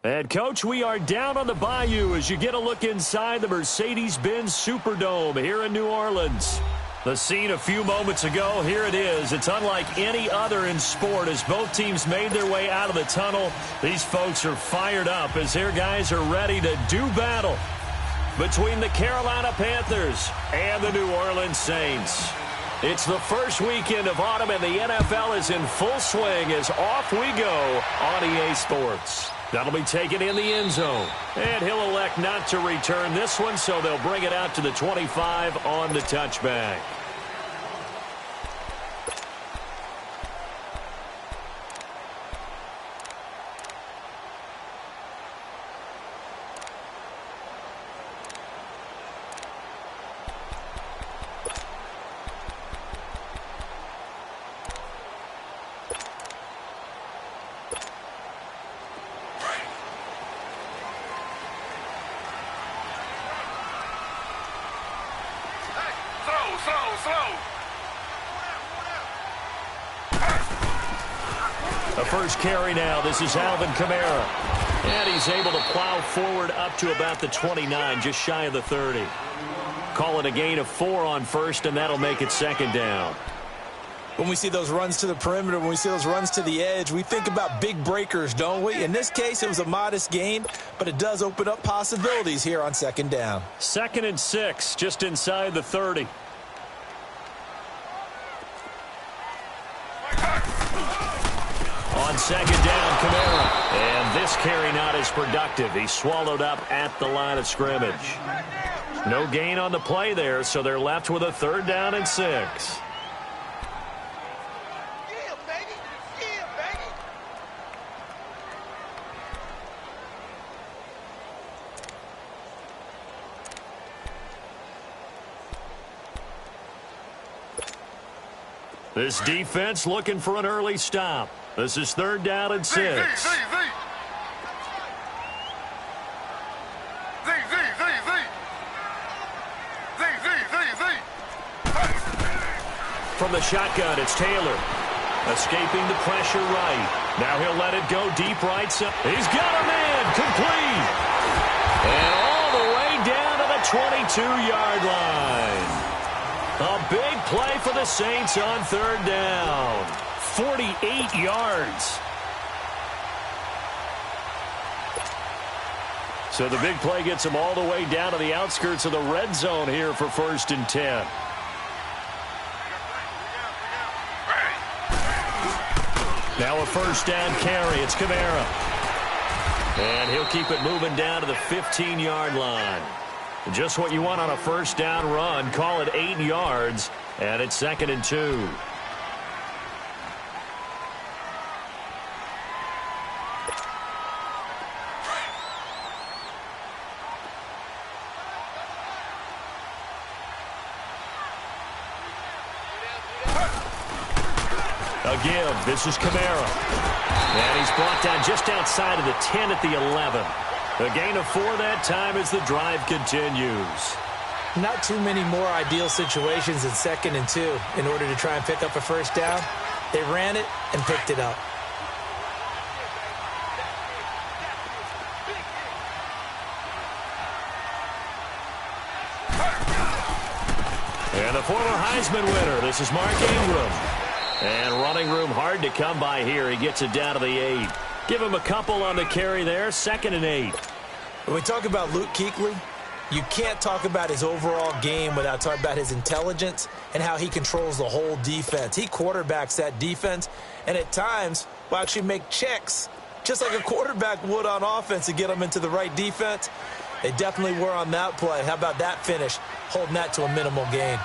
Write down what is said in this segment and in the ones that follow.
And, Coach, we are down on the bayou as you get a look inside the Mercedes-Benz Superdome here in New Orleans. The scene a few moments ago, here it is. It's unlike any other in sport as both teams made their way out of the tunnel. These folks are fired up as their guys are ready to do battle between the Carolina Panthers and the New Orleans Saints. It's the first weekend of autumn and the NFL is in full swing as off we go on EA Sports. That'll be taken in the end zone. And he'll elect not to return this one, so they'll bring it out to the 25 on the touchback. The first carry now. This is Alvin Kamara. And he's able to plow forward up to about the 29, just shy of the 30. Call it a gain of 4 on first, and that'll make it second down. When we see those runs to the perimeter, when we see those runs to the edge, we think about big breakers, don't we? In this case, it was a modest gain, but it does open up possibilities here on second down. 2nd and 6, just inside the 30. On second down, Kamara. And this carry not as productive. He's swallowed up at the line of scrimmage. No gain on the play there, so they're left with a 3rd down and 6. This defense looking for an early stop. This is 3rd down and 6. From the shotgun, it's Taylor. Escaping the pressure right. Now he'll let it go deep right side. He's got a man. Complete. And all the way down to the 22-yard line. A big play for the Saints on 3rd down. 48 yards. So the big play gets them all the way down to the outskirts of the red zone here for 1st and 10. Now a 1st down carry. It's Kamara. And he'll keep it moving down to the 15-yard line. Just what you want on a 1st down run. Call it 8 yards. And it's 2nd and 2. A give. This is Kamara. And he's brought down just outside of the 10 at the 11. A gain of 4 that time as the drive continues. Not too many more ideal situations in 2nd and 2 in order to try and pick up a 1st down. They ran it and picked it up. And the former Heisman winner, this is Mark Ingram. And running room hard to come by here. He gets it down to the 8. Give him a couple on the carry there. 2nd and 8. When we talk about Luke Kuechly, you can't talk about his overall game without talking about his intelligence and how he controls the whole defense. He quarterbacks that defense, and at times will actually make checks just like a quarterback would on offense to get them into the right defense. They definitely were on that play. How about that finish, holding that to a minimal gain.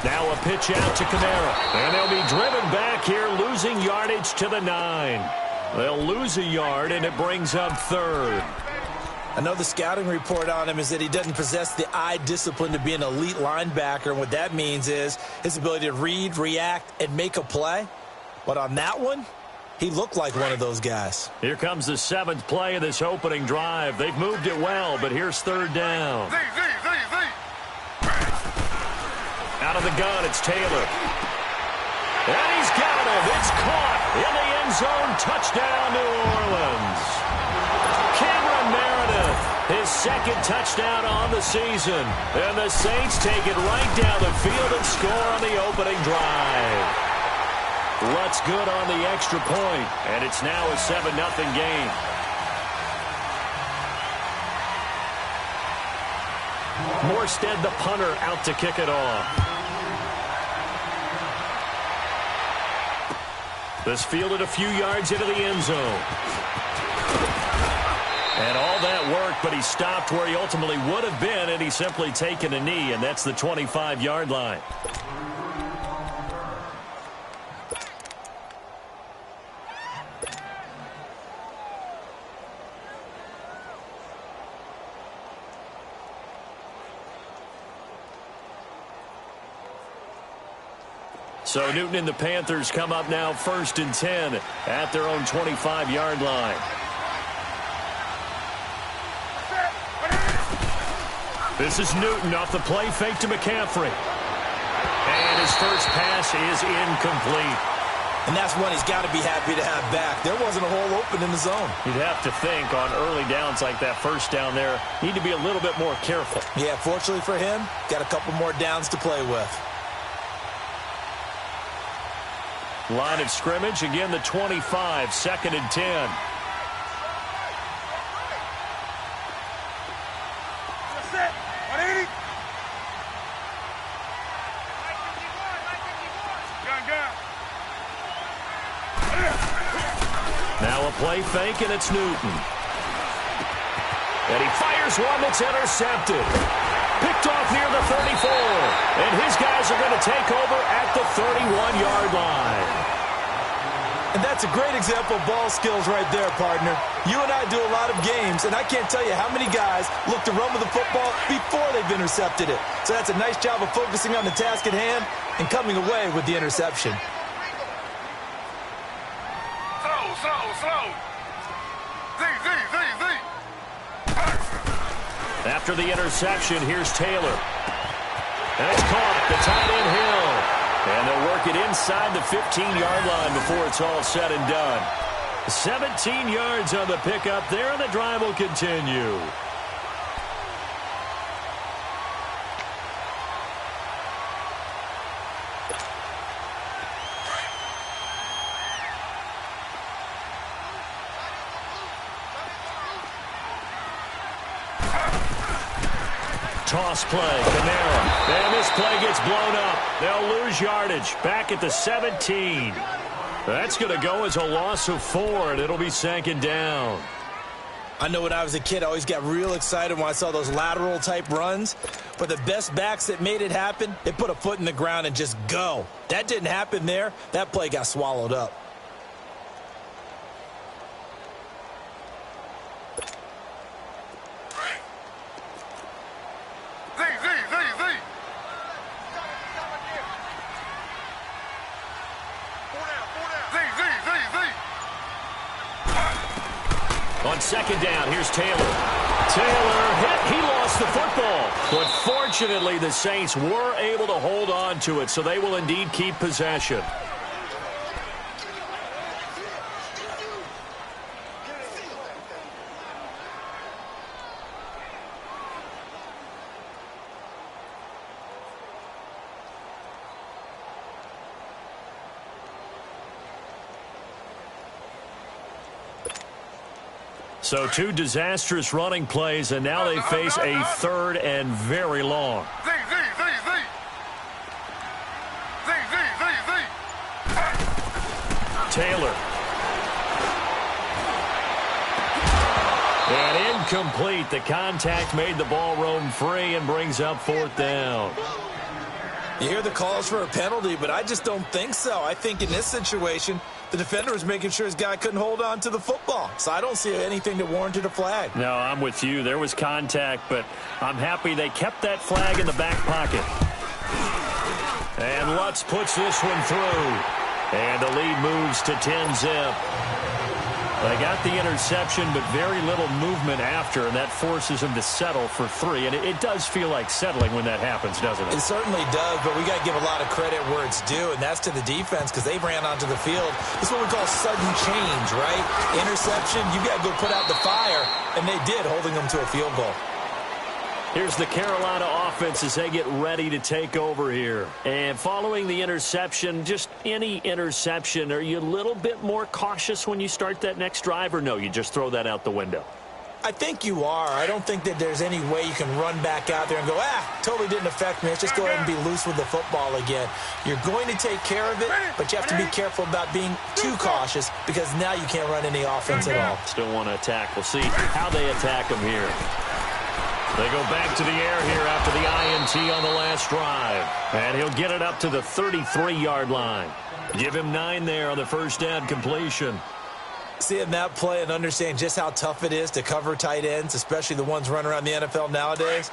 Now a pitch out to Kamara. And they'll be driven back here, losing yardage to the 9. They'll lose a yard, and it brings up 3rd. I know the scouting report on him is that he doesn't possess the eye discipline to be an elite linebacker. And what that means is his ability to read, react, and make a play. But on that one, he looked like one of those guys. Here comes the 7th play of this opening drive. They've moved it well, but here's 3rd down. Out of the gun, it's Taylor. And he's got it. It's caught in the end zone. Touchdown, New Orleans. Cameron Meredith, his second touchdown on the season. And the Saints take it right down the field and score on the opening drive. Lutt's good on the extra point, and it's now a 7-0 game. Morstead, the punter, out to kick it off. This fielded a few yards into the end zone. And all that worked, but he stopped where he ultimately would have been, and he's simply taken a knee, and that's the 25-yard line. So Newton and the Panthers come up now 1st and 10 at their own 25-yard line. This is Newton off the play fake to McCaffrey. And his first pass is incomplete. And that's one he's got to be happy to have back. There wasn't a hole open in the zone. You'd have to think on early downs like that first down there, need to be a little bit more careful. Yeah, fortunately for him, got a couple more downs to play with. Line of scrimmage, again the 25, 2nd and 10. Now a play fake, and it's Newton. And he fires one that's intercepted. Picked off near the 34. And his guys are going to take over at the 31-yard line. And that's a great example of ball skills right there, partner. You and I do a lot of games, and I can't tell you how many guys look to run with the football before they've intercepted it. So that's a nice job of focusing on the task at hand and coming away with the interception. Slow. Z. After the interception, here's Taylor. And it's caught, the tight end Hill. And they'll work it inside the 15-yard line before it's all said and done. 17 yards on the pickup there, and the drive will continue. Toss play, Kamara. And this play gets blown up. They'll lose yardage. Back at the 17. That's going to go as a loss of 4, and it'll be 2nd down. I know when I was a kid, I always got real excited when I saw those lateral-type runs. But the best backs that made it happen, they put a foot in the ground and just go. That didn't happen there. That play got swallowed up. On 2nd down, here's Taylor. Taylor hit. He lost the football. But fortunately, the Saints were able to hold on to it, so they will indeed keep possession. So 2 disastrous running plays, and now they face a 3rd and very long. Taylor. And incomplete. The contact made the ball roam free and brings up 4th down. You hear the calls for a penalty, but I just don't think so. I think in this situation, the defender was making sure his guy couldn't hold on to the football. So I don't see anything that warranted a flag. No, I'm with you. There was contact, but I'm happy they kept that flag in the back pocket. And Lutz puts this one through. And the lead moves to 10-zip. They got the interception, but very little movement after, and that forces him to settle for 3. And it does feel like settling when that happens, doesn't it? It certainly does, but we got to give a lot of credit where it's due, and that's to the defense because they ran onto the field. This is what we call sudden change, right? Interception, you got to go put out the fire, and they did, holding them to a field goal. Here's the Carolina offense as they get ready to take over here. And following the interception, just any interception, are you a little bit more cautious when you start that next drive, or no, you just throw that out the window? I think you are. I don't think that there's any way you can run back out there and go, totally didn't affect me. Let's just go ahead and be loose with the football again. You're going to take care of it, but you have to be careful about being too cautious because now you can't run any offense at all. Still want to attack. We'll see how they attack them here. They go back to the air here after the INT on the last drive. And he'll get it up to the 33-yard line. Give him 9 there on the first down completion. Seeing that play and understanding just how tough it is to cover tight ends, especially the ones running around the NFL nowadays,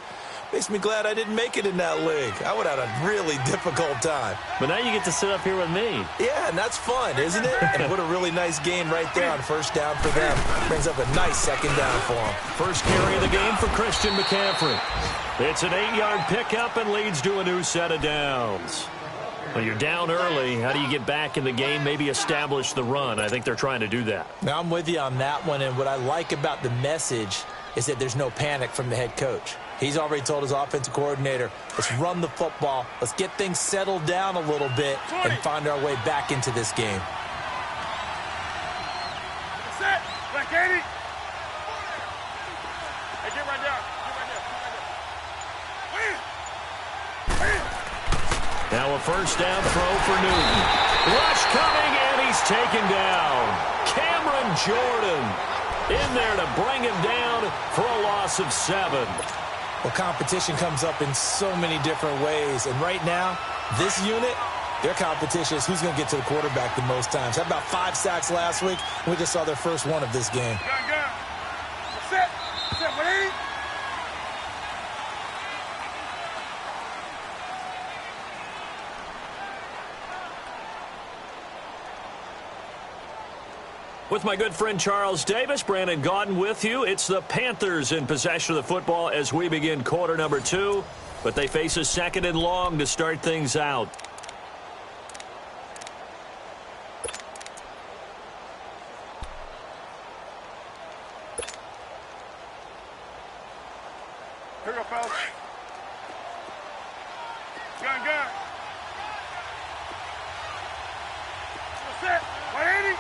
makes me glad I didn't make it in that league. I would have had a really difficult time. But now you get to sit up here with me. Yeah, and that's fun, isn't it? And what a really nice game right there on first down for them. Brings up a nice second down for them. First carry of the game for Christian McCaffrey. It's an 8-yard pickup and leads to a new set of downs. Well, you're down early. How do you get back in the game, maybe establish the run? I think they're trying to do that. Now, I'm with you on that one, and what I like about the message is that there's no panic from the head coach. He's already told his offensive coordinator, let's run the football, let's get things settled down a little bit, and find our way back into this game. Set. Black 80. Hey, get right down. Now a first down throw for Newton. Rush coming, and he's taken down. Cameron Jordan in there to bring him down for a loss of 7. Well, competition comes up in so many different ways, and right now, this unit, their competition is who's going to get to the quarterback the most times. How about 5 sacks last week? We just saw their first one of this game. Gun. Set. 180. With my good friend Charles Davis, Brandon Gaudin with you. It's the Panthers in possession of the football as we begin quarter number 2. But they face a 2nd and long to start things out. Here we go, fellas. Gun. Set. 180.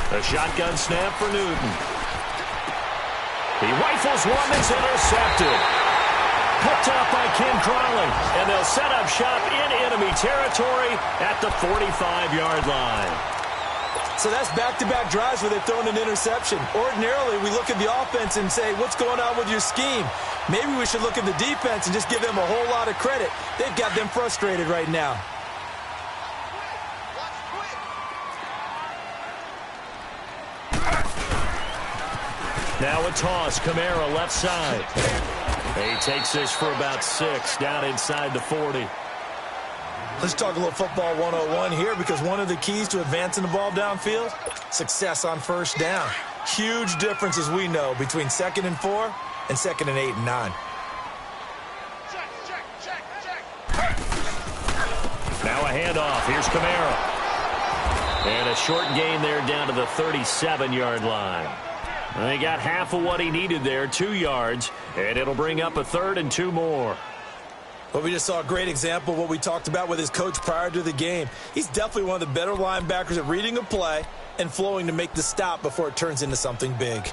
A shotgun snap for Newton. He rifles one that's intercepted. Picked off by Ken Crawley. And they'll set up shop in enemy territory at the 45-yard line. So that's back-to-back drives where they've thrown an interception. Ordinarily, we look at the offense and say, what's going on with your scheme? Maybe we should look at the defense and just give them a whole lot of credit. They've got them frustrated right now. Now a toss, Kamara left side. He takes this for about 6, down inside the 40. Let's talk a little football 101 here because one of the keys to advancing the ball downfield, success on first down. Huge difference, as we know, between 2nd and 4 and 2nd and 8 and 9. Now a handoff. Here's Kamara. And a short gain there down to the 37-yard line. And he got half of what he needed there, 2 yards, and it'll bring up a 3rd and 2 more. Well, we just saw a great example of what we talked about with his coach prior to the game. He's definitely one of the better linebackers at reading a play and flowing to make the stop before it turns into something big.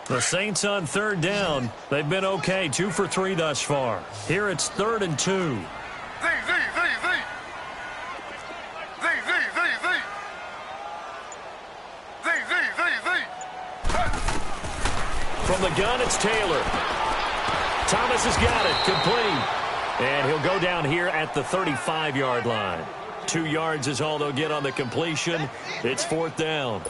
The Saints on 3rd down. They've been okay, 2 for 3 thus far. Here it's 3rd and 2. From the gun, it's Taylor. Thomas has got it, complete. And he'll go down here at the 35-yard line. 2 yards is all they'll get on the completion. It's 4th down.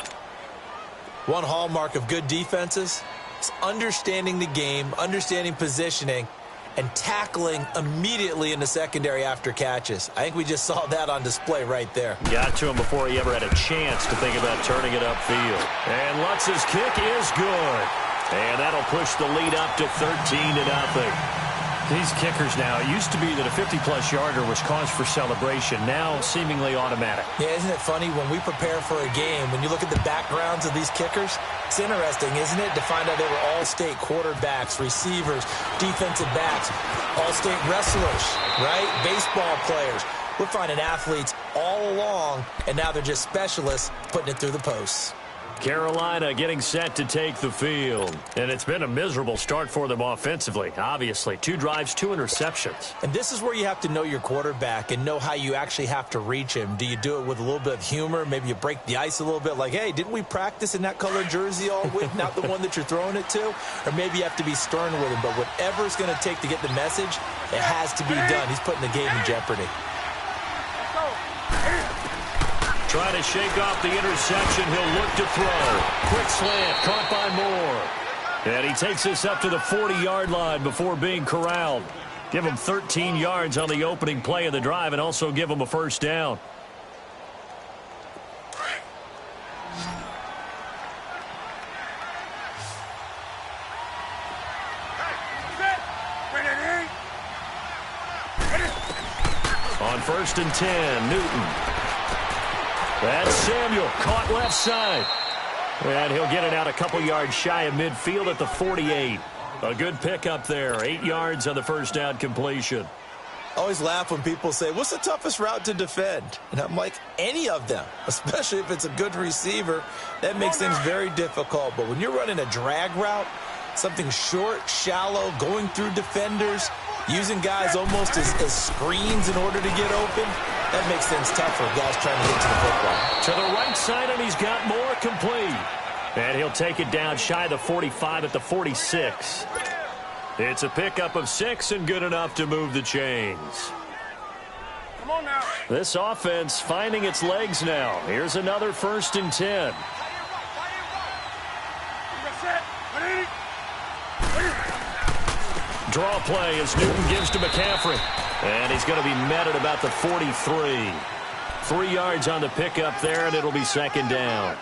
One hallmark of good defenses is understanding the game, understanding positioning, and tackling immediately in the secondary after catches. I think we just saw that on display right there. Got to him before he ever had a chance to think about turning it upfield. And Lutz's kick is good. And that'll push the lead up to 13-0. These kickers now, it used to be that a 50-plus yarder was cause for celebration. Now, seemingly automatic. Yeah, isn't it funny? When we prepare for a game, when you look at the backgrounds of these kickers, it's interesting, isn't it, to find out they were all-state quarterbacks, receivers, defensive backs, all-state wrestlers, right? Baseball players. We're finding athletes all along, and now they're just specialists putting it through the posts. Carolina getting set to take the field. And it's been a miserable start for them offensively, obviously. 2 drives, 2 interceptions. And this is where you have to know your quarterback and know how you actually have to reach him. Do you do it with a little bit of humor? Maybe you break the ice a little bit like, hey, didn't we practice in that colored jersey all week? Not the one that you're throwing it to? Or maybe you have to be stern with him. But whatever it's going to take to get the message, it has to be done. He's putting the game in jeopardy. Trying to shake off the interception. He'll look to throw. Quick slant, caught by Moore. And he takes this up to the 40-yard line before being corralled. Give him 13 yards on the opening play of the drive and also give him a first down. On 1st and 10, Newton. That's Samuel, caught left side. And he'll get it out a couple yards shy of midfield at the 48. A good pickup there, 8 yards on the first down completion. I always laugh when people say, what's the toughest route to defend? And I'm like, any of them, especially if it's a good receiver. That makes things very difficult. But when you're running a drag route, something short, shallow, going through defenders, using guys almost as screens in order to get open, that makes things tough for guys trying to get to the football. To the right side, and he's got more complete. And he'll take it down shy of the 45 at the 46. It's a pickup of 6 and good enough to move the chains. Come on now. This offense finding its legs now. Here's another 1st and 10. Draw play as Newton gives to McCaffrey. And he's going to be met at about the 43. 3 yards on the pickup there, and it'll be 2nd down.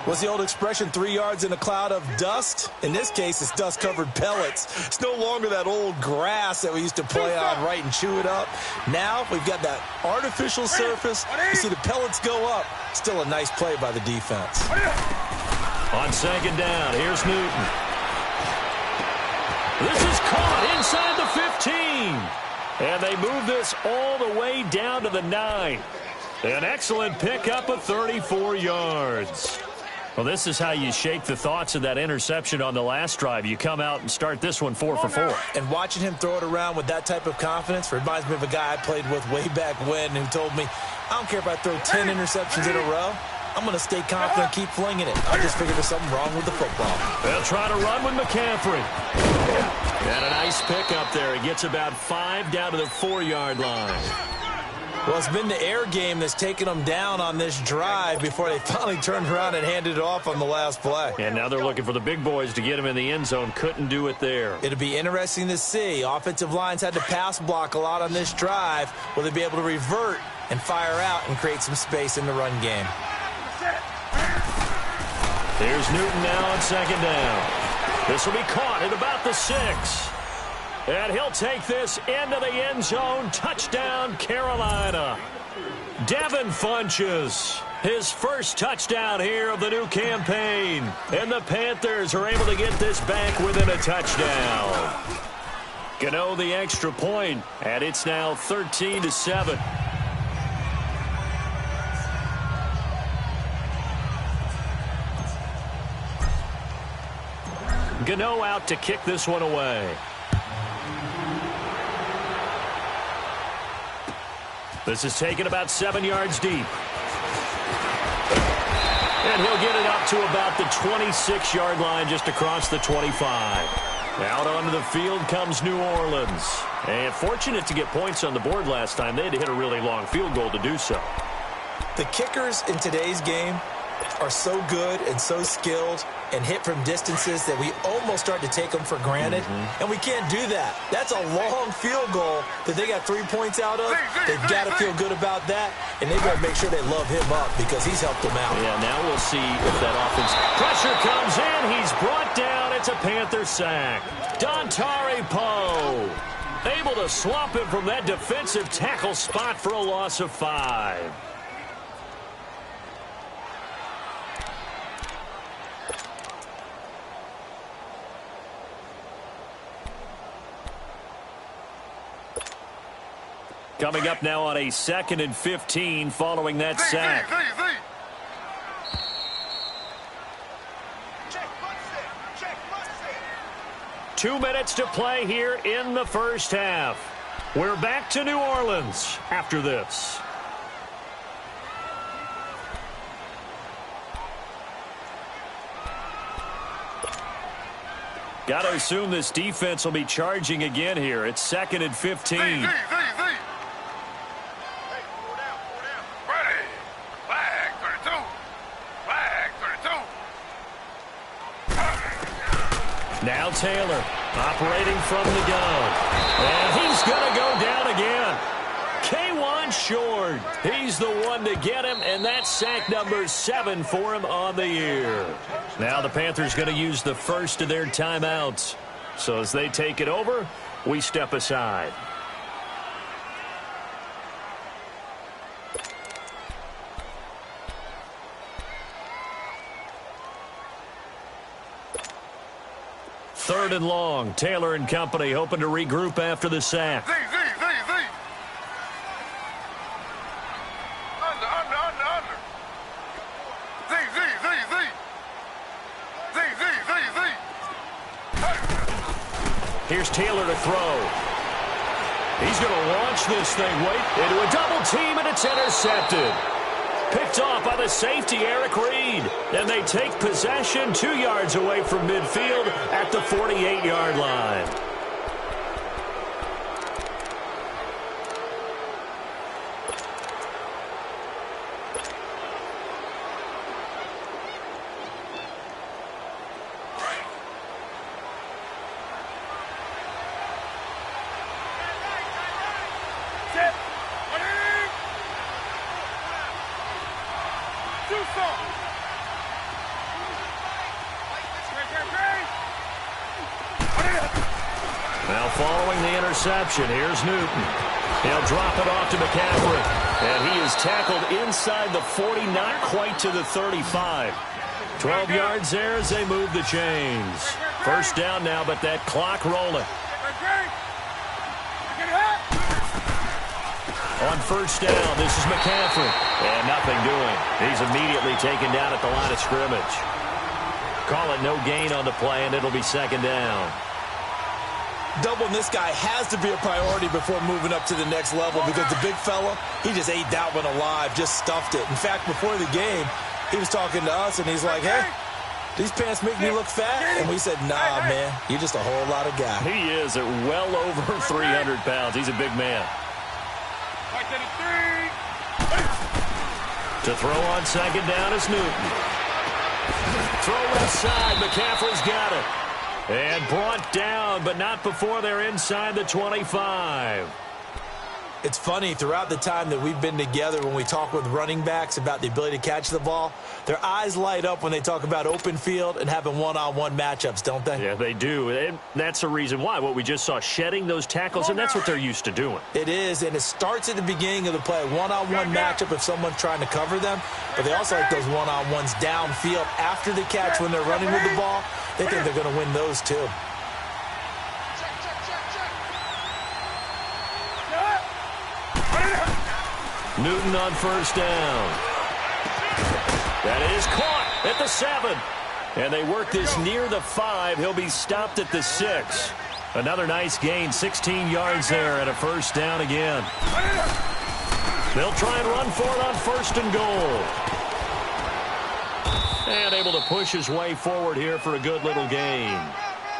What's the old expression, 3 yards in a cloud of dust? In this case, it's dust-covered pellets. It's no longer that old grass that we used to play on, right, and chew it up. Now we've got that artificial surface. You see the pellets go up. Still a nice play by the defense. On 2nd down, here's Newton. This is caught inside the 15. And they move this all the way down to the 9. An excellent pickup of 34 yards. Well, this is how you shake the thoughts of that interception on the last drive. You come out and start this one 4 for 4. And watching him throw it around with that type of confidence reminds me of a guy I played with way back when who told me, I don't care if I throw 10 interceptions in a row. I'm going to stay confident and keep flinging it. I just figured there's something wrong with the football. They'll try to run with McCaffrey. And a nice pickup there. He gets about 5 down to the 4-yard line. Well, it's been the air game that's taken them down on this drive before they finally turned around and handed it off on the last play. And now they're looking for the big boys to get him in the end zone. Couldn't do it there. It'll be interesting to see. Offensive lines had to pass block a lot on this drive. Will they be able to revert and fire out and create some space in the run game? Here's Newton now on 2nd down. This will be caught at about the 6. And he'll take this into the end zone. Touchdown, Carolina. Devin Funchess, his first touchdown here of the new campaign. And the Panthers are able to get this back within a touchdown. Gano the extra point, and it's now 13-7. Gano out to kick this one away. This is taken about 7 yards deep. And he'll get it up to about the 26-yard line just across the 25. Out onto the field comes New Orleans. And fortunate to get points on the board last time. They had to hit a really long field goal to do so. The kickers in today's game are so good and so skilled and hit from distances that we almost start to take them for granted, and we can't do that. That's a long field goal that they got 3 points out of. They've got to feel good about that, and they've got to make sure they love him up because he's helped them out. Yeah, now we'll see if that offense. Pressure comes in. He's brought down. It's a Panther sack. Dontari Poe able to swamp him from that defensive tackle spot for a loss of 5. Coming up now on a 2nd and 15 following that sack. 2 minutes to play here in the first half. We're back to New Orleans after this. Got to assume this defense will be charging again here. It's 2nd and 15. Now Taylor operating from the gun. And he's going to go down again. K1 short. He's the one to get him, and that's sack number 7 for him on the year. Now the Panthers going to use the first of their timeouts. So as they take it over, we step aside. Third and long. Taylor and company hoping to regroup after the sack. Under. Here's Taylor to throw. He's going to launch this thing. Wait, into a double team, and it's intercepted. Picked off by the safety, Eric Reed. And they take possession 2 yards away from midfield at the 48-yard line. Now following the interception, here's Newton. He'll drop it off to McCaffrey. And he is tackled inside the 40, not quite to the 35. 12 yards there as they move the chains. First down now, but that clock rolling. On first down, this is McCaffrey. And nothing doing. He's immediately taken down at the line of scrimmage. Call it no gain on the play, and it'll be second down. Doubling this guy has to be a priority before moving up to the next level because the big fella, he just ate that one alive, just stuffed it. In fact, before the game, he was talking to us, and he's like, hey, these pants make me look fat? And we said, nah, man, you're just a whole lot of guy. He is at well over 300 pounds. He's a big man. To throw on second down is Newton. Throw left side. McCaffrey's got it. And brought down, but not before they're inside the 25. It's funny, throughout the time that we've been together, when we talk with running backs about the ability to catch the ball, their eyes light up when they talk about open field and having one-on-one matchups, don't they? Yeah, they do. And that's the reason why. What we just saw, shedding those tackles, and that's what they're used to doing. It is, and it starts at the beginning of the play. One-on-one matchup if someone's trying to cover them, but they also like those one-on-ones downfield after the catch when they're running with the ball. They think they're going to win those, too. Newton on first down. That is caught at the 7. And they work this near the 5. He'll be stopped at the 6. Another nice gain, 16 yards there, and a first down again. They'll try and run for it on first and goal. And able to push his way forward here for a good little gain.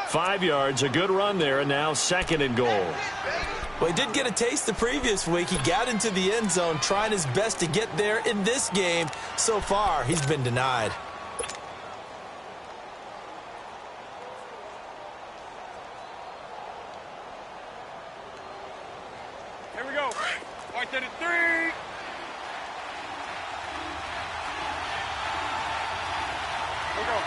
5 yards, a good run there, and now second and goal. Well, he did get a taste the previous week. He got into the end zone trying his best to get there in this game. So far, he's been denied. Here we go. Right to the 3. Here we go.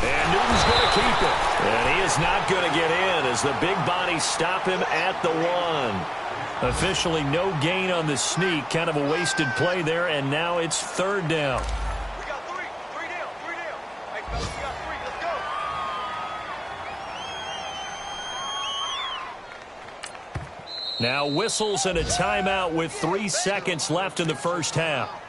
And Newton's going to keep it. And he is not going to get in as the big bodies stop him at the 1. Officially no gain on the sneak. Kind of a wasted play there, and now it's 3rd down. We got 3. 3 down. 3 down. Hey, fellas, we got 3. Let's go. Now whistles and a timeout with 3 seconds left in the first half.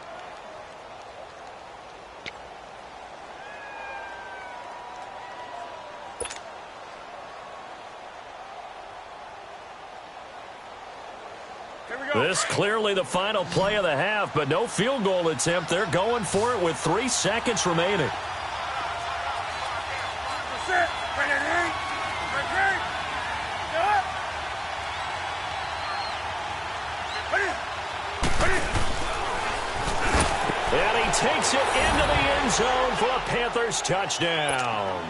This clearly the final play of the half, but no field goal attempt. They're going for it with 3 seconds remaining. And he takes it into the end zone for a Panthers touchdown.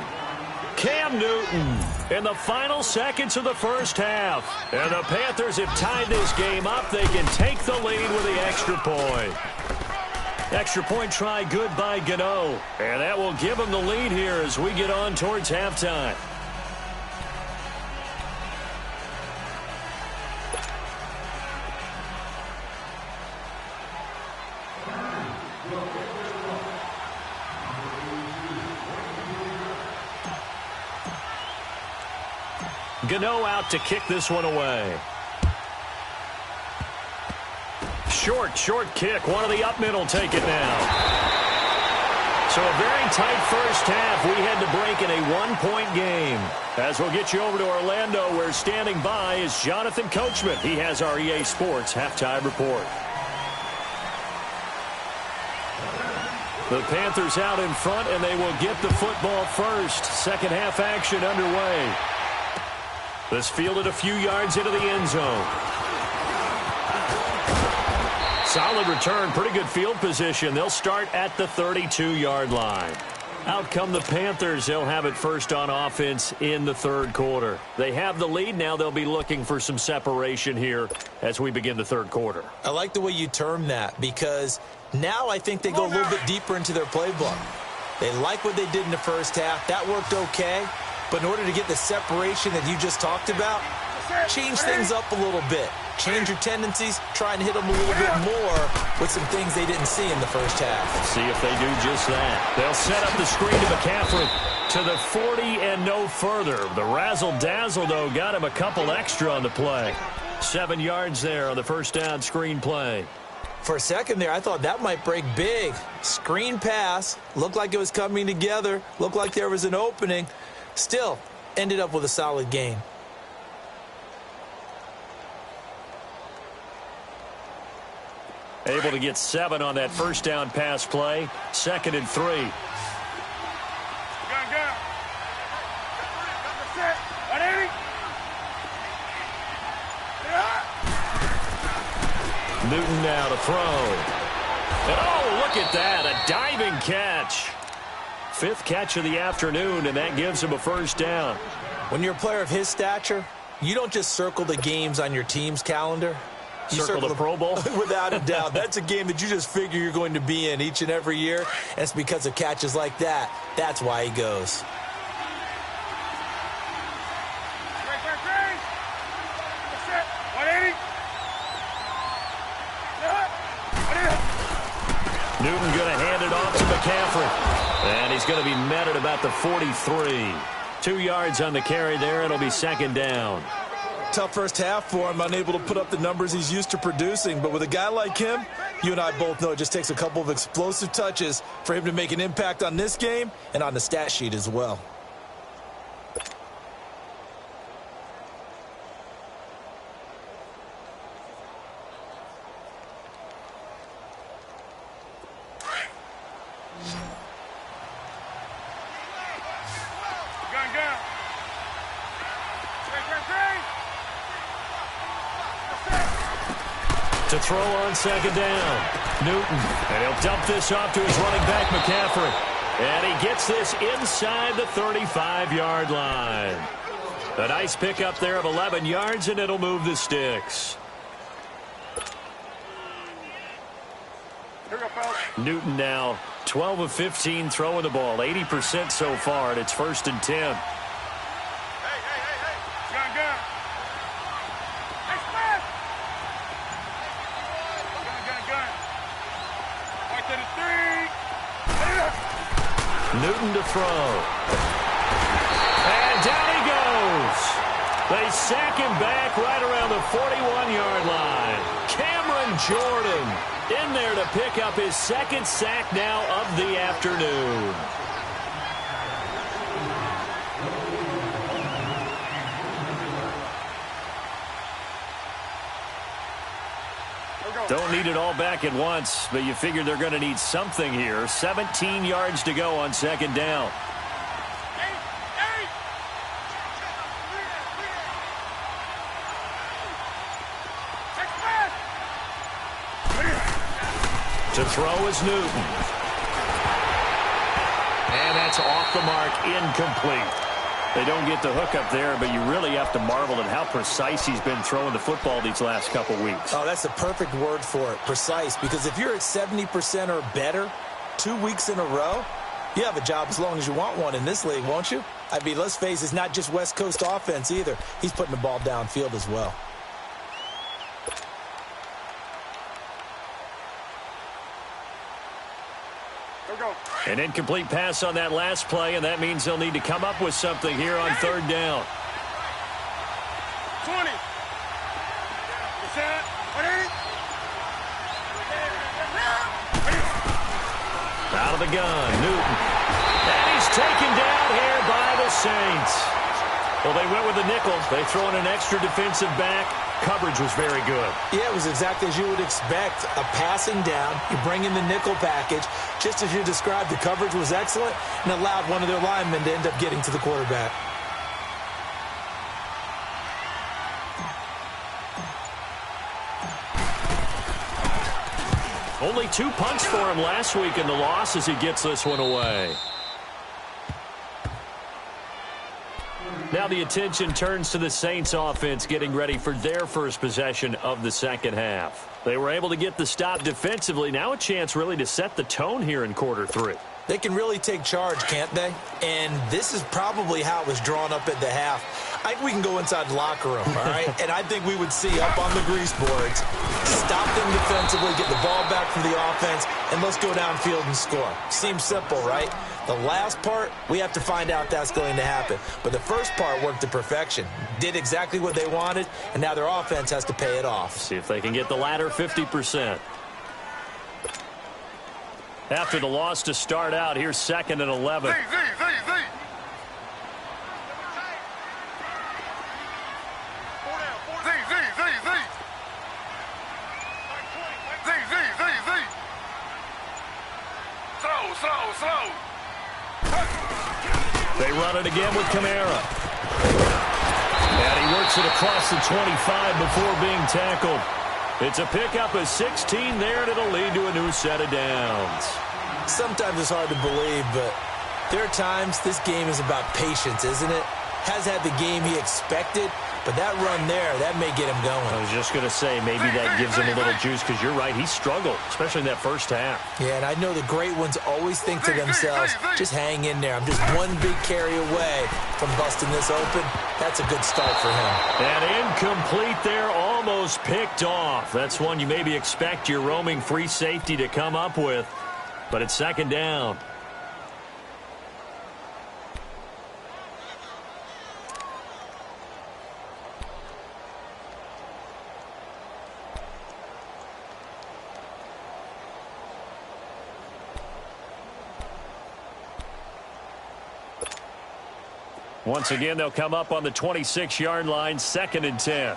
Cam Newton in the final seconds of the first half. And the Panthers have tied this game up. They can take the lead with the extra point. Extra point try good by Gano. And that will give them the lead here as we get on towards halftime. Gano out to kick this one away. Short kick. One of the up men will take it now. So a very tight first half. We had to break in a 1-point game. As we'll get you over to Orlando, where standing by is Jonathan Coachman. He has our EA Sports halftime report. The Panthers out in front, and they will get the football first. Second half action underway. This fielded a few yards into the end zone. Solid return, pretty good field position. They'll start at the 32-yard line. Out come the Panthers. They'll have it first on offense in the third quarter. They have the lead. Now they'll be looking for some separation here as we begin the third quarter. I like the way you term that, because now I think they go a little bit deeper into their playbook. They like what they did in the first half. That worked okay. But in order to get the separation that you just talked about, change things up a little bit. Change your tendencies, try and hit them a little bit more with some things they didn't see in the first half. See if they do just that. They'll set up the screen to McCaffrey to the 40 and no further. The razzle-dazzle, though, got him a couple extra on the play. 7 yards there on the first down screen play. For a second there, I thought that might break big. Screen pass, looked like it was coming together, looked like there was an opening. Still, ended up with a solid game. Able to get 7 on that first down pass play. 2nd and 3. Gun. 180. Newton now to throw. And oh, look at that, a diving catch. 5th catch of the afternoon, and that gives him a first down. When you're a player of his stature, you don't just circle the games on your team's calendar. You circle the Pro Bowl? Without a doubt. That's a game that you just figure you're going to be in each and every year. And it's because of catches like that. That's why he goes. Newton going to hand it off to McCaffrey. And he's going to be met at about the 43. 2 yards on the carry there. It'll be 2nd down. Tough first half for him, unable to put up the numbers he's used to producing. But with a guy like him, you and I both know it just takes a couple of explosive touches for him to make an impact on this game and on the stat sheet as well. To throw on second down. Newton. And he'll dump this off to his running back, McCaffrey. And he gets this inside the 35-yard line. A nice pickup there of 11 yards, and it'll move the sticks. Newton now 12 of 15 throwing the ball, 80% so far, and it's 1st and 10. Hey. Gun. Hey, Smith! Gun. Right to the 3. Newton to throw. And down he goes. They sack him back right around the 41-yard line. Cameron Jordan in there to pick up his 2nd sack now of the afternoon. Don't need it all back at once, but you figure they're going to need something here. 17 yards to go on 2nd down. To throw is Newton. And that's off the mark, incomplete. They don't get the hook up there, but you really have to marvel at how precise he's been throwing the football these last couple weeks. Oh, that's the perfect word for it, precise, because if you're at 70% or better 2 weeks in a row, you have a job as long as you want one in this league, won't you? I mean, let's face it, it's not just West Coast offense either. He's putting the ball downfield as well. An incomplete pass on that last play, and that means they'll need to come up with something here on 3rd down. 20. Out of the gun, Newton. And he's taken down here by the Saints. Well, they went with the nickel. They throw in an extra defensive back. Coverage was very good. Yeah, it was exactly as you would expect. A passing down, you bring in the nickel package. Just as you described, the coverage was excellent and allowed one of their linemen to end up getting to the quarterback. Only 2 punts for him last week in the loss as he gets this one away. Now the attention turns to the Saints offense getting ready for their first possession of the 2nd half. They were able to get the stop defensively. Now a chance really to set the tone here in quarter 3. They can really take charge, can't they? And this is probably how it was drawn up at the half. I think we can go inside the locker room, all right? And I think we would see up on the grease boards, stop them defensively, get the ball back for the offense, and let's go downfield and score. Seems simple, right? The last part, we have to find out that's going to happen. But the first part worked to perfection. Did exactly what they wanted, and now their offense has to pay it off. See if they can get the latter 50%. After the loss to start out, here's 2nd and 11. Slow. They run it again with Kamara. And he works it across the 25 before being tackled. It's a pickup of 16 there, and it'll lead to a new set of downs. Sometimes it's hard to believe, but there are times this game is about patience, isn't it? Has had the game he expected, but that run there, that may get him going. I was just going to say, maybe that gives him a little juice, because you're right, he struggled, especially in that first half. Yeah, and I know the great ones always think to themselves, just hang in there. I'm just one big carry away from busting this open. That's a good start for him. And incomplete there, almost picked off. That's one you maybe expect your roaming free safety to come up with, but it's 2nd down. Once again, they'll come up on the 26-yard line, 2nd and 10.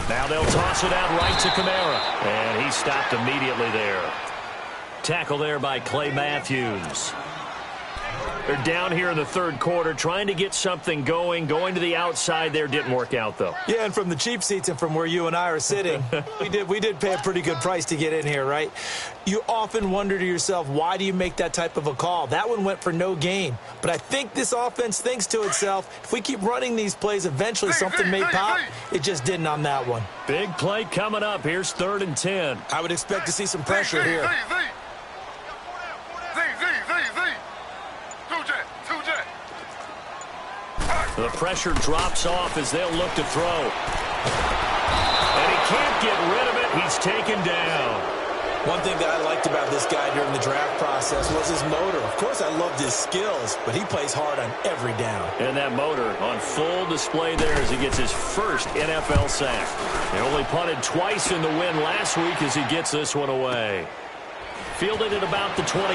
Now they'll toss it out right to Kamara. And he stopped immediately there. Tackle there by Clay Matthews. They're down here in the third quarter, trying to get something going. Going to the outside there didn't work out, though. Yeah, and from the cheap seats and from where you and I are sitting, we did pay a pretty good price to get in here, right? You often wonder to yourself, why do you make that type of a call? That one went for no gain. But I think this offense thinks to itself, if we keep running these plays, eventually something may pop. It just didn't on that one. Big play coming up. Here's 3rd and 10. I would expect to see some pressure here. The pressure drops off as they'll look to throw. And he can't get rid of it. He's taken down. One thing that I liked about this guy during the draft process was his motor. Of course, I loved his skills, but he plays hard on every down. And that motor on full display there as he gets his first NFL sack. He only punted twice in the win last week as he gets this one away. Fielded at about the 28.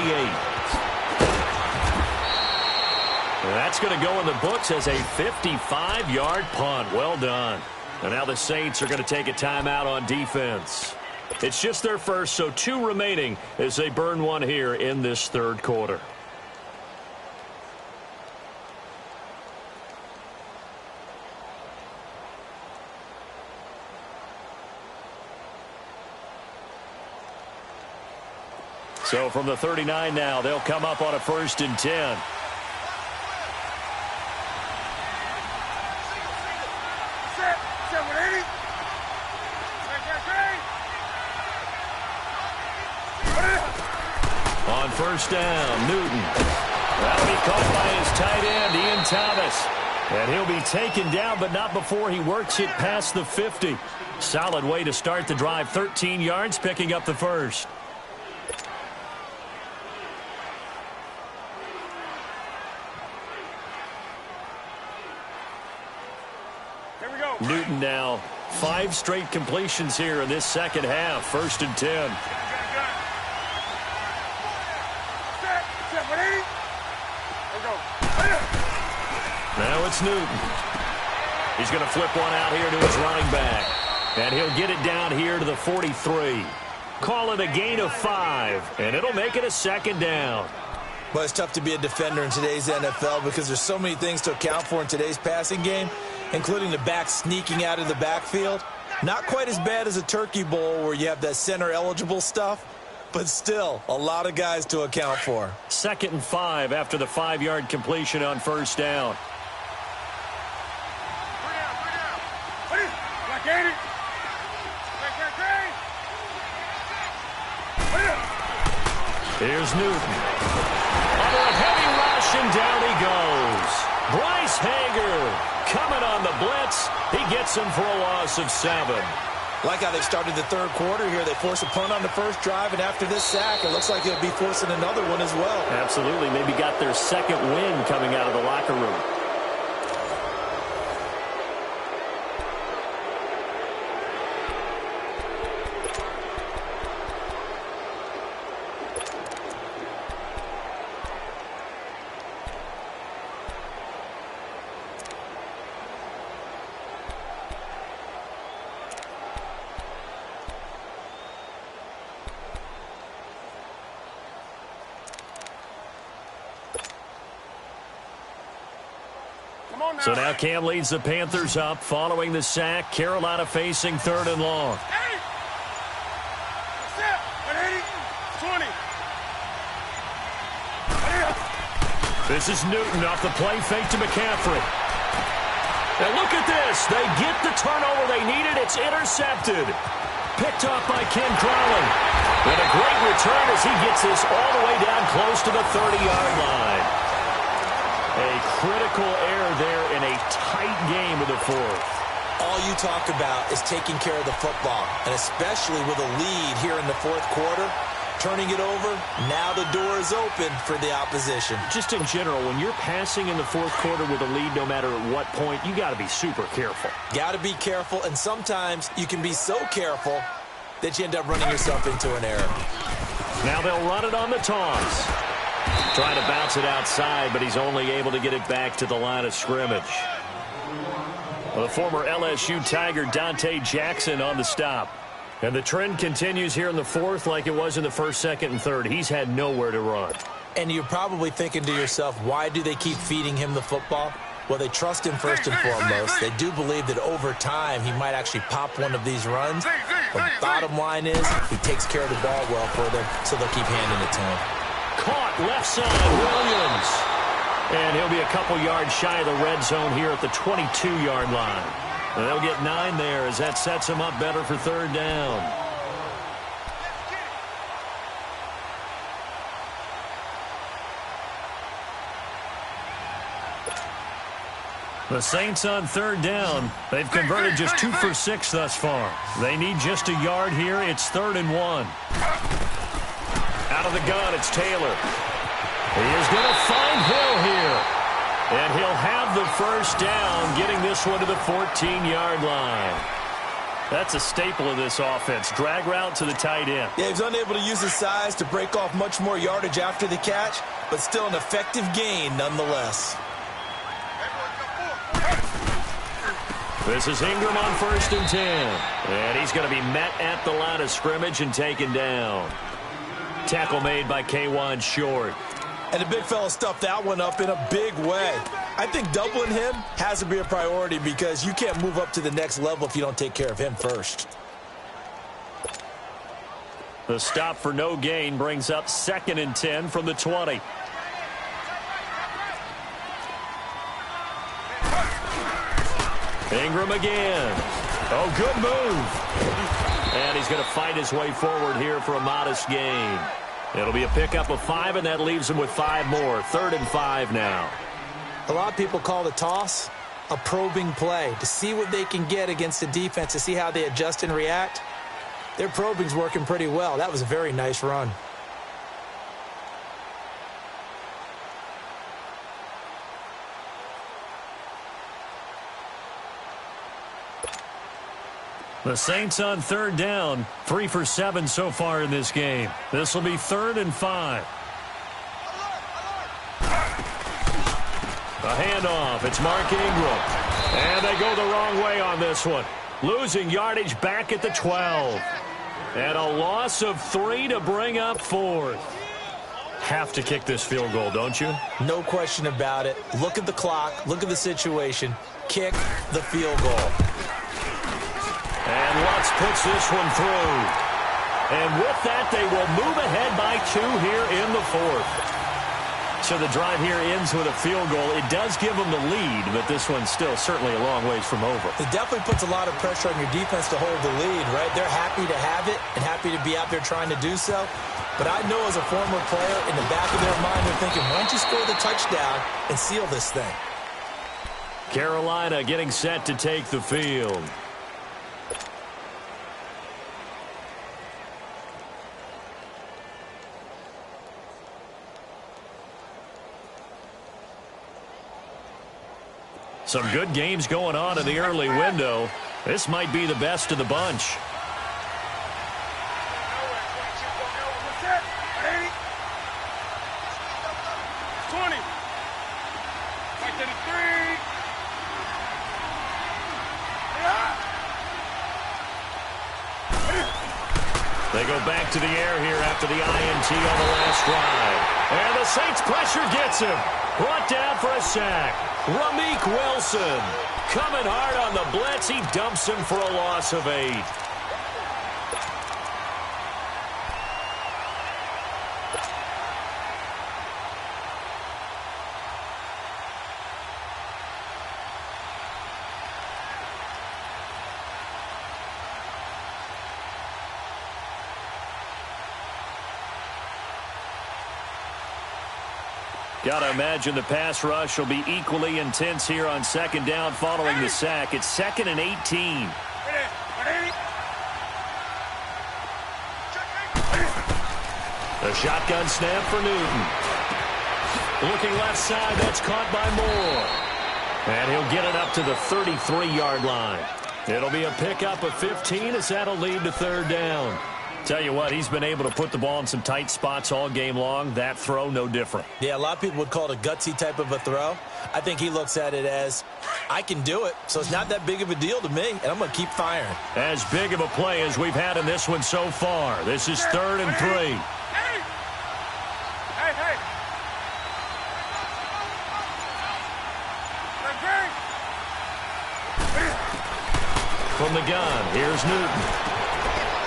And that's going to go in the books as a 55-yard punt. Well done. And now the Saints are going to take a timeout on defense. It's just their first, so 2 remaining as they burn one here in this third quarter. So from the 39 now, they'll come up on a 1st and 10. On 1st down, Newton. That'll be caught by his tight end, Ian Thomas. And he'll be taken down, but not before he works it past the 50. Solid way to start the drive. 13 yards, picking up the first. Here we go. Newton now 5 straight completions here in this second half. 1st and 10. Now it's Newton. He's going to flip one out here to his running back. And he'll get it down here to the 43. Call it a gain of 5, and it'll make it a 2nd down. Well, it's tough to be a defender in today's NFL because there's so many things to account for in today's passing game, including the back sneaking out of the backfield. Not quite as bad as a turkey bowl where you have that center-eligible stuff, but still a lot of guys to account for. 2nd and 5 after the 5-yard completion on 1st down. Here's Newton. Under a heavy rush, and down he goes. Bryce Hager coming on the blitz. He gets him for a loss of 7. Like how they started the third quarter here. They force a punt on the first drive, and after this sack, it looks like they'll be forcing another one as well. Absolutely. Maybe got their 2nd win coming out of the locker room. So now Cam leads the Panthers up following the sack. Carolina facing 3rd and long. 20. This is Newton off the play fake to McCaffrey. And look at this. They get the turnover they needed. It's intercepted. Picked off by Ken Crowley. And a great return as he gets this all the way down close to the 30-yard line. A critical error there in a tight game of the 4th. All you talk about is taking care of the football, and especially with a lead here in the 4th quarter, turning it over, now the door is open for the opposition. Just in general, when you're passing in the 4th quarter with a lead, no matter at what point, you got to be super careful. Got to be careful, and sometimes you can be so careful that you end up running yourself into an error. Now they'll run it on the toss. Trying to bounce it outside, but he's only able to get it back to the line of scrimmage. The former LSU Tiger Dante Jackson on the stop. And the trend continues here in the 4th like it was in the 1st, 2nd, and 3rd. He's had nowhere to run. And you're probably thinking to yourself, why do they keep feeding him the football? Well, they trust him first and foremost. They do believe that over time he might actually pop one of these runs. The bottom line is he takes care of the ball well for them, so they'll keep handing it to him. Caught left side, Williams. And he'll be a couple yards shy of the red zone here at the 22-yard line. And they'll get 9 there as that sets him up better for third down. The Saints on third down. They've converted just 2 for 6 thus far. They need just a yard here. It's 3rd and 1. Out of the gun, it's Taylor. He is going to find Hill here. And he'll have the first down, getting this one to the 14-yard line. That's a staple of this offense. Drag route to the tight end. Yeah, he's unable to use his size to break off much more yardage after the catch, but still an effective gain nonetheless. This is Ingram on 1st and 10. And he's going to be met at the line of scrimmage and taken down. Tackle made by K'Wan Short. And the big fella stuffed that one up in a big way. I think doubling him has to be a priority because you can't move up to the next level if you don't take care of him first. The stop for no gain brings up 2nd and 10 from the 20. Ingram again. Oh, good move. And he's going to fight his way forward here for a modest gain. It'll be a pickup of 5, and that leaves him with 5 more. 3rd and 5 now. A lot of people call the toss a probing play to see what they can get against the defense, to see how they adjust and react. Their probing's working pretty well. That was a very nice run. The Saints on third down, 3 for 7 so far in this game. This will be 3rd and 5. A handoff. It's Mark Ingram. And they go the wrong way on this one. Losing yardage back at the 12. And a loss of 3 to bring up 4th. Have to kick this field goal, don't you? No question about it. Look at the clock. Look at the situation. Kick the field goal. And Lutz puts this one through. And with that, they will move ahead by 2 here in the 4th. So the drive here ends with a field goal. It does give them the lead, but this one's still certainly a long ways from over. It definitely puts a lot of pressure on your defense to hold the lead, right? They're happy to have it and happy to be out there trying to do so. But I know as a former player, in the back of their mind, they're thinking, why don't you score the touchdown and seal this thing? Carolina getting set to take the field. Some good games going on in the early window. This might be the best of the bunch. They go back to the air here after the INT on the last drive. And the Saints pressure gets him. Brought down for a sack. Ramik Wilson coming hard on the blitz. He dumps him for a loss of 8. Got to imagine the pass rush will be equally intense here on 2nd down following the sack. It's 2nd and 18. The shotgun snap for Newton. Looking left side, that's caught by Moore. And he'll get it up to the 33-yard line. It'll be a pickup of 15 as that'll lead to 3rd down. Tell you what, he's been able to put the ball in some tight spots all game long. That throw, no different. Yeah, a lot of people would call it a gutsy type of a throw. I think he looks at it as, I can do it, so it's not that big of a deal to me, and I'm going to keep firing. As big of a play as we've had in this one so far. This is 3rd and 3. from the gun. Here's Newton.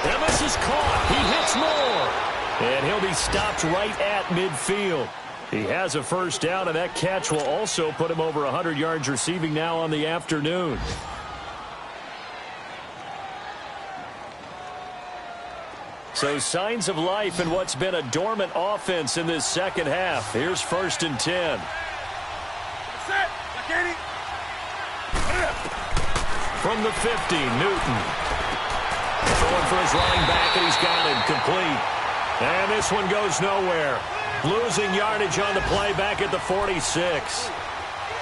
And this is caught. He hits more. And he'll be stopped right at midfield. He has a first down, and that catch will also put him over 100 yards receiving now on the afternoon. So signs of life in what's been a dormant offense in this second half. Here's 1st and 10. From the 50, Newton. Throwing for his running back, and he's got it complete. And this one goes nowhere. Losing yardage on the play back at the 46.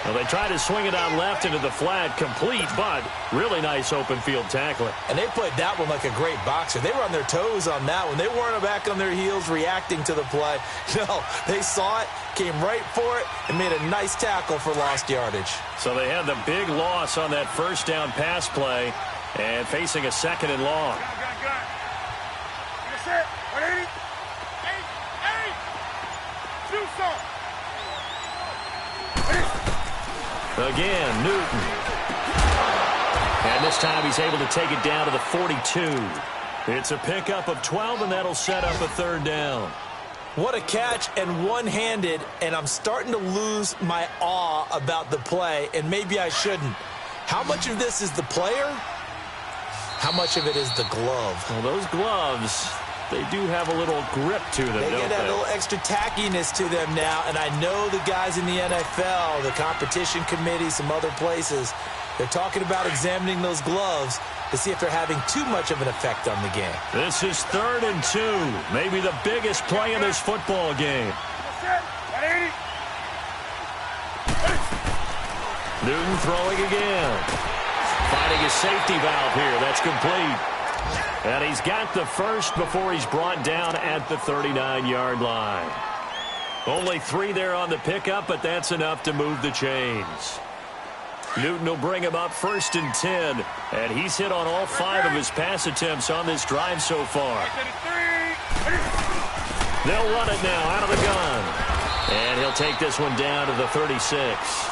Well, they tried to swing it out left into the flat, complete, but really nice open field tackling. And they played that one like a great boxer. They were on their toes on that one. They weren't back on their heels reacting to the play. No, they saw it, came right for it, and made a nice tackle for lost yardage. So they had the big loss on that first down pass play and facing a 2nd and long. Again, Newton. And this time he's able to take it down to the 42. It's a pickup of 12, and that'll set up a 3rd down. What a catch, and one-handed, and I'm starting to lose my awe about the play, and maybe I shouldn't. How much of this is the player? How much of it is the glove? Well, those gloves, they do have a little grip to them, They don't get that little extra tackiness to them now, and I know the guys in the NFL, the competition committee, some other places, they're talking about examining those gloves to see if they're having too much of an effect on the game. This is 3rd and 2, maybe the biggest play in this football game. Newton throwing again. Finding his safety valve here. That's complete. And he's got the first before he's brought down at the 39-yard line. Only 3 there on the pickup, but that's enough to move the chains. Newton will bring him up 1st and 10, and he's hit on all 5 of his pass attempts on this drive so far. They'll run it now out of the gun. And he'll take this one down to the 36.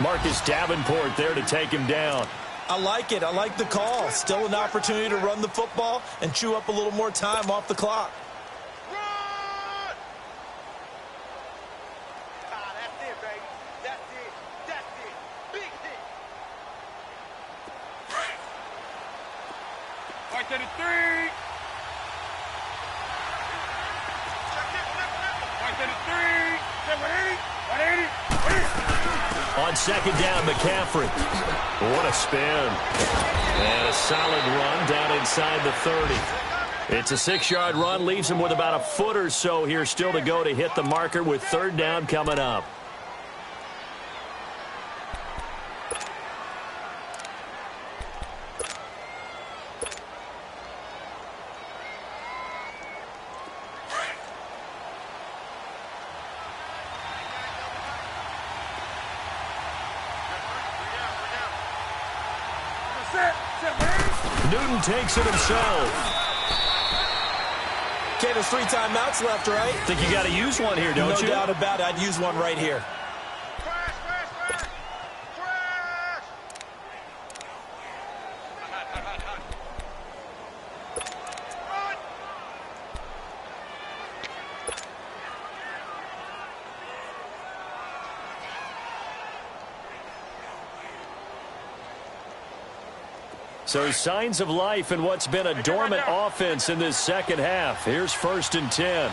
Marcus Davenport there to take him down. I like it. I like the call. Still an opportunity to run the football and chew up a little more time off the clock. Run! That's it, baby. That's it. That's it. Big hit. Right to the 3. Right to the 3. 180. 180. On 2nd down, McCaffrey. What a spin. And a solid run down inside the 30. It's a 6-yard run, leaves him with about a foot or so here still to go to hit the marker with 3rd down coming up. Newton takes it himself. Okay, there's 3 timeouts left, right? Think you got to use one here, don't you? No doubt about it. I'd use one right here. So signs of life in what's been a dormant offense in this second half. Here's 1st and 10.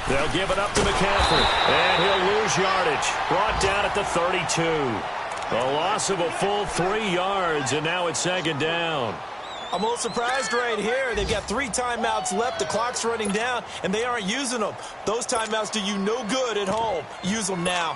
They'll give it up to McCaffrey, and he'll lose yardage. Brought down at the 32. A loss of a full 3 yards, and now it's 2nd down. I'm a little surprised right here. They've got 3 timeouts left. The clock's running down, and they aren't using them. Those timeouts do you no good at home. Use them now.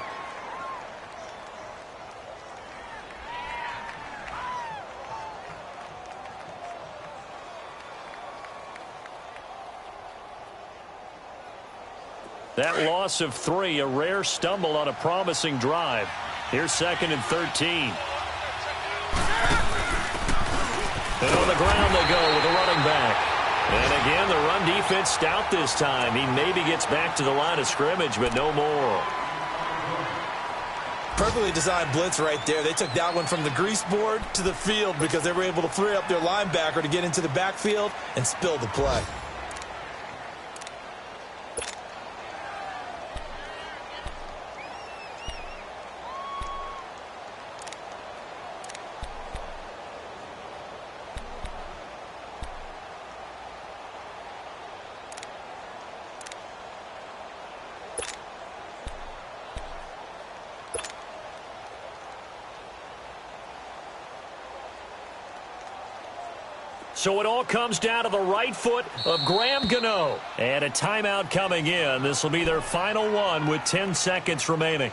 That loss of 3, a rare stumble on a promising drive. Here's 2nd and 13. And on the ground they go with a running back. And again, the run defense stout this time. He maybe gets back to the line of scrimmage, but no more. Perfectly designed blitz right there. They took that one from the grease board to the field because they were able to free up their linebacker to get into the backfield and spill the play. So it all comes down to the right foot of Graham Gano. And a timeout coming in. This will be their final one with 10 seconds remaining.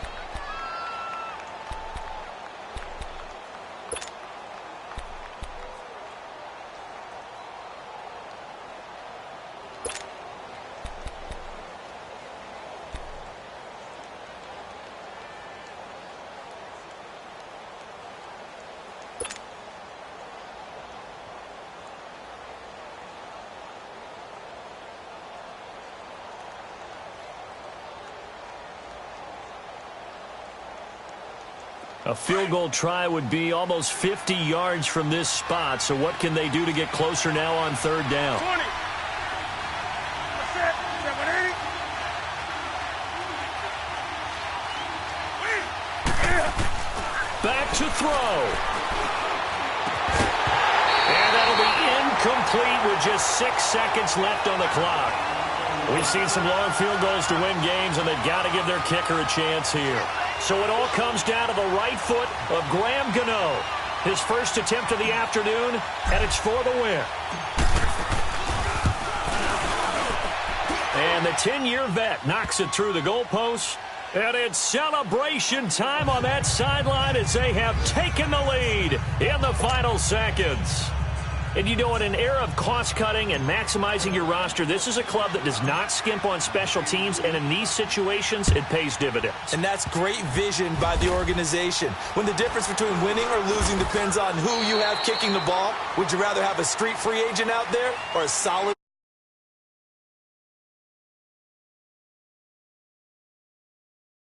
A field goal try would be almost 50 yards from this spot. So what can they do to get closer now on third down? 20. That's it. 780. Back to throw. And that'll be incomplete with just 6 seconds left on the clock. We've seen some long field goals to win games, and they've got to give their kicker a chance here. So it all comes down to the right foot of Graham Gano. His first attempt of the afternoon, and it's for the win. And the 10-year vet knocks it through the goalpost. And it's celebration time on that sideline as they have taken the lead in the final seconds. And you know, in an era of cost-cutting and maximizing your roster, this is a club that does not skimp on special teams, and in these situations, it pays dividends. And that's great vision by the organization. When the difference between winning or losing depends on who you have kicking the ball, would you rather have a street free agent out there or a solid